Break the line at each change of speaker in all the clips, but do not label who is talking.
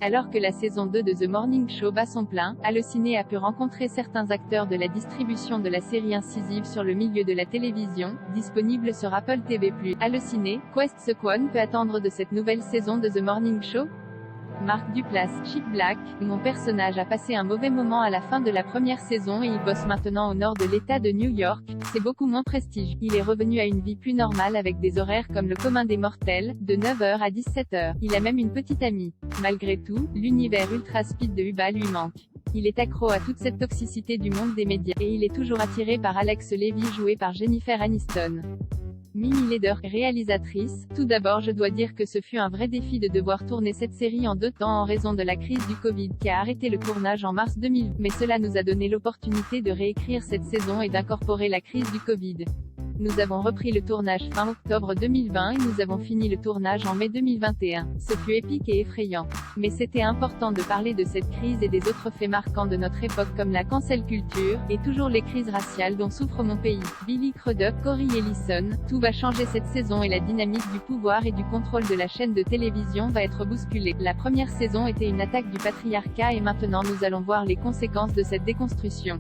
Alors que la saison 2 de The Morning Show bat son plein, Allociné a pu rencontrer certains acteurs de la distribution de la série incisive sur le milieu de la télévision, disponible sur Apple TV+. Allociné, qu'est-ce qu'on peut attendre de cette nouvelle saison de The Morning Show? Mark Duplass, Chick Black, mon personnage a passé un mauvais moment à la fin de la première saison et il bosse maintenant au nord de l'État de New York, c'est beaucoup moins prestigieux. Il est revenu à une vie plus normale avec des horaires comme le commun des mortels, de 9h à 17h. Il a même une petite amie. Malgré tout, l'univers ultra speed de Uba lui manque. Il est accro à toute cette toxicité du monde des médias, et il est toujours attiré par Alex Levy joué par Jennifer Aniston. Mimi Leder, réalisatrice. Tout d'abord je dois dire que ce fut un vrai défi de devoir tourner cette série en 2 temps en raison de la crise du Covid qui a arrêté le tournage en mars 2020, mais cela nous a donné l'opportunité de réécrire cette saison et d'incorporer la crise du Covid. Nous avons repris le tournage fin octobre 2020 et nous avons fini le tournage en mai 2021. Ce fut épique et effrayant. Mais c'était important de parler de cette crise et des autres faits marquants de notre époque comme la cancel culture, et toujours les crises raciales dont souffre mon pays. Billy Crudup, Corey Ellison, tout va changer cette saison et la dynamique du pouvoir et du contrôle de la chaîne de télévision va être bousculée. La première saison était une attaque du patriarcat et maintenant nous allons voir les conséquences de cette déconstruction.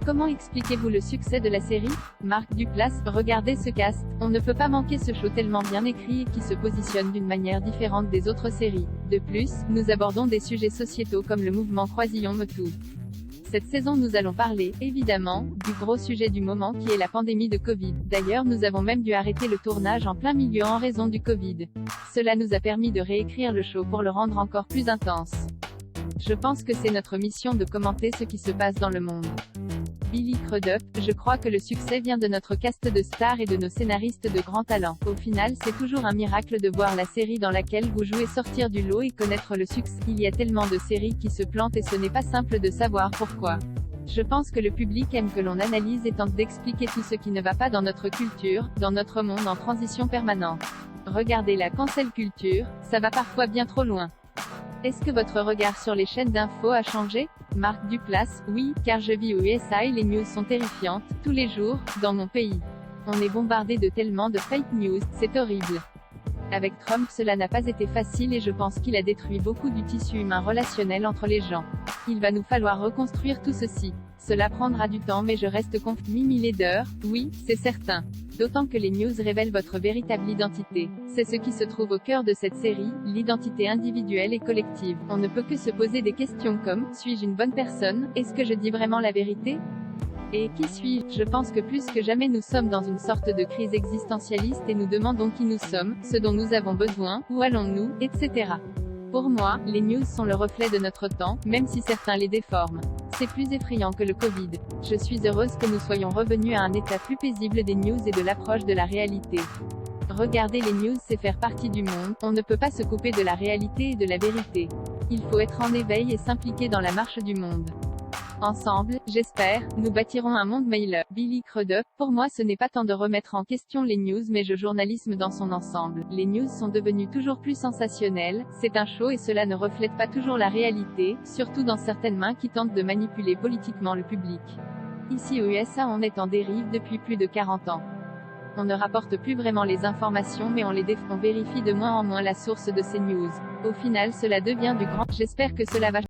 Comment expliquez-vous le succès de la série? Mark Duplass, regardez ce cast, on ne peut pas manquer ce show tellement bien écrit et qui se positionne d'une manière différente des autres séries. De plus, nous abordons des sujets sociétaux comme le mouvement Croisillon MeToo. Cette saison nous allons parler, évidemment, du gros sujet du moment qui est la pandémie de Covid. D'ailleurs nous avons même dû arrêter le tournage en plein milieu en raison du Covid. Cela nous a permis de réécrire le show pour le rendre encore plus intense. Je pense que c'est notre mission de commenter ce qui se passe dans le monde. Billy Crudup, je crois que le succès vient de notre cast de stars et de nos scénaristes de grand talent. Au final c'est toujours un miracle de voir la série dans laquelle vous jouez sortir du lot et connaître le succès. Il y a tellement de séries qui se plantent et ce n'est pas simple de savoir pourquoi. Je pense que le public aime que l'on analyse et tente d'expliquer tout ce qui ne va pas dans notre culture, dans notre monde en transition permanente. Regardez la cancel culture, ça va parfois bien trop loin. Est-ce que votre regard sur les chaînes d'infos a changé? Mark Duplass, oui, car je vis aux USA et les news sont terrifiantes, tous les jours, dans mon pays. On est bombardé de tellement de fake news, c'est horrible. Avec Trump cela n'a pas été facile et je pense qu'il a détruit beaucoup du tissu humain relationnel entre les gens. Il va nous falloir reconstruire tout ceci. Cela prendra du temps mais je reste confiant. Mimi Leder, oui, c'est certain. D'autant que les news révèlent votre véritable identité. C'est ce qui se trouve au cœur de cette série, l'identité individuelle et collective. On ne peut que se poser des questions comme, suis-je une bonne personne? Est-ce que je dis vraiment la vérité? Et qui suis-je? Je pense que plus que jamais nous sommes dans une sorte de crise existentialiste et nous demandons qui nous sommes, ce dont nous avons besoin, où allons-nous, etc. Pour moi, les news sont le reflet de notre temps, même si certains les déforment. C'est plus effrayant que le Covid. Je suis heureuse que nous soyons revenus à un état plus paisible des news et de l'approche de la réalité. Regarder les news c'est faire partie du monde, on ne peut pas se couper de la réalité et de la vérité. Il faut être en éveil et s'impliquer dans la marche du monde. Ensemble, j'espère, nous bâtirons un monde meilleur. Billy Crudup, pour moi ce n'est pas tant de remettre en question les news mais le journalisme dans son ensemble. Les news sont devenues toujours plus sensationnelles, c'est un show et cela ne reflète pas toujours la réalité, surtout dans certaines mains qui tentent de manipuler politiquement le public. Ici aux USA on est en dérive depuis plus de 40 ans. On ne rapporte plus vraiment les informations mais on vérifie de moins en moins la source de ces news. Au final cela devient du grand. J'espère que cela va